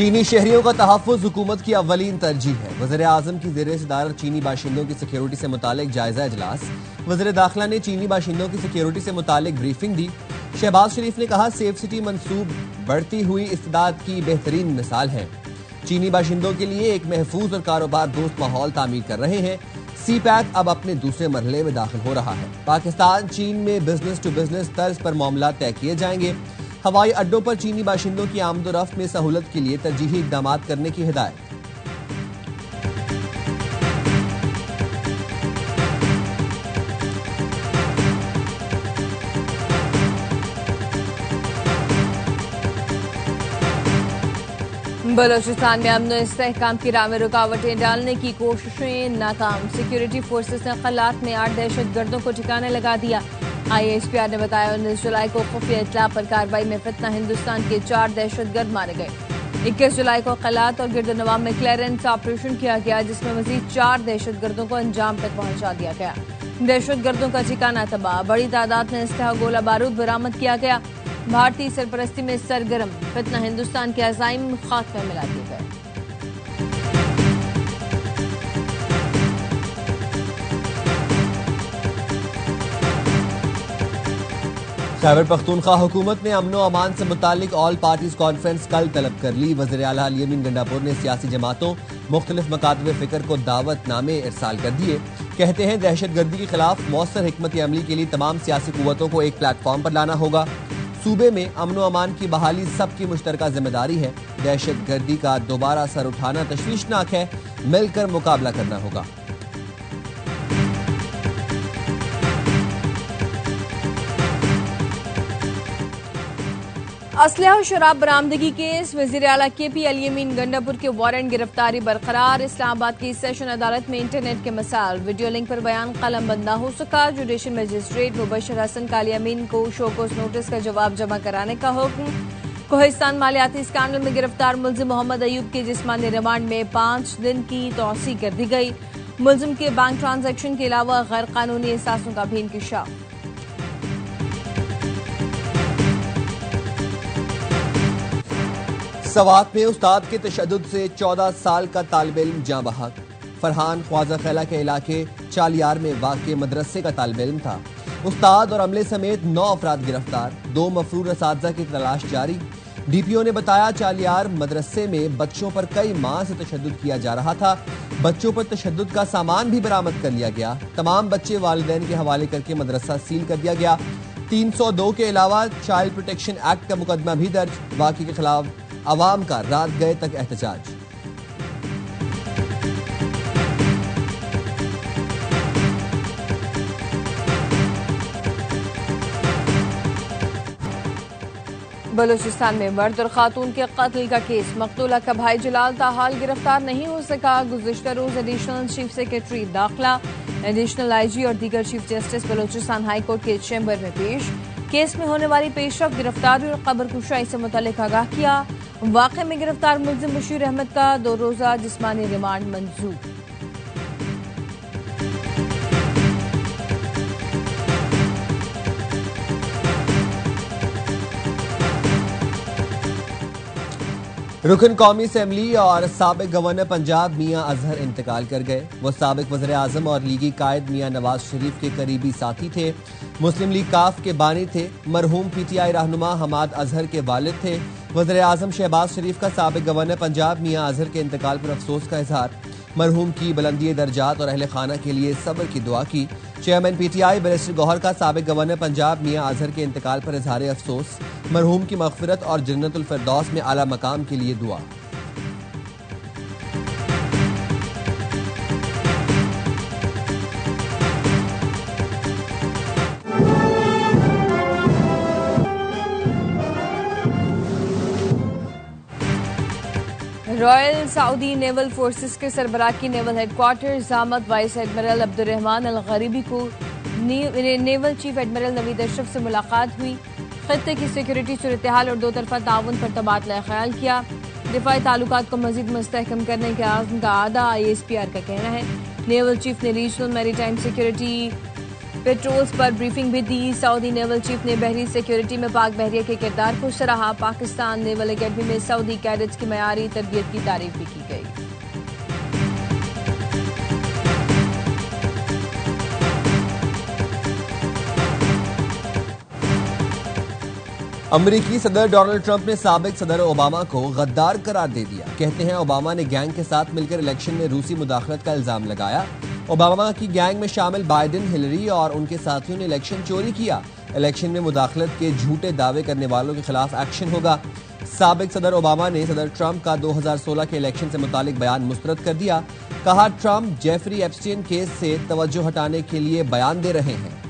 چینی شہریوں کا تحفظ حکومت کی اولین ترجیح ہے. وزیر اعظم کی زیر صدارت چینی باشندوں کی سیکیورٹی سے متعلق جائزہ اجلاس. وزیر داخلہ نے چینی باشندوں کی سیکیورٹی سے متعلق بریفنگ دی. شہباز شریف نے کہا سیف سٹی منصوب بڑھتی ہوئی استعداد کی بہترین مثال ہے. چینی باشندوں کے لیے ایک محفوظ اور کاروبار دوست ماحول تعمیر کر رہے ہیں. سی پیک اب اپنے دوسرے مرحلے میں داخل ہو رہا ہے. پاکستان چین میں بزنس ٹو بزنس طرز پر معاملات طے کیے جائیں گے. ہوائی اڈوں پر چینی باشندوں کی آمد و رفت میں سہولت کے لیے ترجیحی اقدامات کرنے کی ہدایت. بلوچستان میں امن و استحکام کی راہ میں رکاوٹیں ڈالنے کی کوششیں ناکام. سیکیورٹی فورسز نے خلات میں 8 دہشت گردوں کو ٹھکانے لگا دیا. ISPR نے بتایا 19 جولائی کو خفیہ اطلاع پر کارروائی میں فتنہ ہندوستان کے 4 دہشت گرد مارے گئے. 21 جولائی کو خلات اور گرد نواح میں کلیئرنس آپریشن کیا گیا جس میں مزید 4 دہشت گردوں کو انجام تک پہنچا دیا گیا. دہشت گردوں کا ٹھکانہ تباہ. بڑی تعداد میں اسلحہ گولہ بارود برآمد کیا گیا. بھارتی سرپرستی میں سرگرم فتنہ ہندوستان کے عزائم خاک میں ملا دیے گئے. خیبر پختونخوا حکومت نے امن و امان سے متعلق آل پارٹیز کانفرنس کل طلب کر لی. وزیر اعلیٰ الیمین گنڈاپور نے سیاسی جماعتوں مختلف مکاتب فکر کو دعوت نامے ارسال کر دیے. کہتے ہیں دہشت گردی کے خلاف مؤثر حکمت عملی کے لیے تمام سیاسی قوتوں کو ایک پلیٹ فارم پر لانا ہوگا. صوبے میں امن و امان کی بحالی سب کی مشترکہ ذمہ داری ہے. دہشت گردی کا دوبارہ سر اٹھانا تشویشناک ہے. مل کر مقابلہ کرنا ہوگا. اسلحہ و شراب برآمدگی کیس. وزیر اعلیٰ KP الیمین گنڈاپور کے وارنٹ گرفتاری برقرار. اسلام آباد کی سیشن عدالت میں انٹرنیٹ کے مسائل. ویڈیو لنک پر بیان قلم بند نہ ہو سکا. جوڈیشل مجسٹریٹ مبشر حسن کا الیمین کو شوکوز نوٹس کا جواب جمع کرانے کا حکم. کوہستان مالیاتی اسکینڈل میں گرفتار ملزم محمد ایوب کے جسمانی ریمانڈ میں 5 دن کی توسیع کر دی گئی. ملزم کے بینک ٹرانزیکشن کے علاوہ غیر قانونی اثاثوں کا بھی انکشاف. سوات میں استاد کے تشدد سے 14 سال کا طالب علم جاں بحق. فرحان خواجہ خیلہ کے علاقے چالیار میں واقع مدرسے کا طالب علم تھا. استاد اور عملے سمیت 9 افراد گرفتار. 2 مفرور اساتذہ کی تلاش جاری. DPO نے بتایا چالیار مدرسے میں بچوں پر کئی ماہ سے تشدد کیا جا رہا تھا. بچوں پر تشدد کا سامان بھی برآمد کر لیا گیا. تمام بچے والدین کے حوالے کر کے مدرسہ سیل کر دیا گیا. 302 کے علاوہ چائلڈ پروٹیکشن ایکٹ کا مقدمہ بھی درج. واقعے کے خلاف عوام کا رات گئے تک احتجاج. بلوچستان میں مرد اور خاتون کے قتل کا کیس. مقتولہ کا بھائی جلال تاحال گرفتار نہیں ہو سکا. گزشتہ روز ایڈیشنل چیف سیکریٹری داخلہ، ایڈیشنل IG اور دیگر chief justice Balochistan high court کے چیمبر میں پیش. کیس میں ہونے والی پیش رفت، گرفتاری اور قبر کشائی سے متعلق آگاہ کیا. واقعے میں گرفتار ملزم بشیر احمد کا 2 روزہ جسمانی ریمانڈ منظور. رکن قومی اسمبلی اور سابق گورنر پنجاب میاں اظہر انتقال کر گئے. وہ سابق وزیر اعظم اور لیگی قائد میاں نواز شریف کے قریبی ساتھی تھے. مسلم لیگ کاف کے بانی تھے. مرحوم PTI رہنما حماد اظہر کے والد تھے. وزیر اعظم شہباز شریف کا سابق گورنر پنجاب میاں اظہر کے انتقال پر افسوس کا اظہار. مرحوم کی بلندی درجات اور اہل خانہ کے لیے صبر کی دعا کی. چیئرمین PTI بیرسٹر گوہر کا سابق گورنر پنجاب میاں اظہر کے انتقال پر اظہار افسوس. مرحوم کی مغفرت اور جنت الفردوس میں اعلیٰ مقام کے لیے دعا. رائل سعودی نیول فورسز کے سربراہ کی نیول ہیڈ کوارٹر زامت وائس ایڈمرل عبد الرحمان الغریبی کو نیول چیف ایڈمرل نوید اشرف سے ملاقات ہوئی. خطے کی سیکورٹی صورتحال اور 2 طرفہ تعاون پر تبادلہ خیال کیا. دفاعی تعلقات کو مزید مستحکم کرنے کے عزم کا اعادہ. ISPR کا کہنا ہے نیول چیف نے ریجنل میری ٹائم سیکورٹی پیٹرولز پر بریفنگ بھی دی. سعودی نیول چیف نے بحری سیکیورٹی میں پاک بحریہ کے کردار کو سراہا. پاکستان نیول اکیڈمی میں سعودی کیڈٹس کی معیاری تربیت کی تعریف بھی کی گئی. امریکی صدر ڈونلڈ ٹرمپ نے سابق صدر اوباما کو غدار قرار دے دیا. کہتے ہیں اوباما نے گینگ کے ساتھ مل کر الیکشن میں روسی مداخلت کا الزام لگایا. اوباما کی گینگ میں شامل بائیڈن، ہلری اور ان کے ساتھیوں نے الیکشن چوری کیا. الیکشن میں مداخلت کے جھوٹے دعوے کرنے والوں کے خلاف ایکشن ہوگا. سابق صدر اوباما نے صدر ٹرمپ کا 2016 کے الیکشن سے متعلق بیان مسترد کر دیا. کہا ٹرمپ جیفری ایپسٹین کیس سے توجہ ہٹانے کے لیے بیان دے رہے ہیں.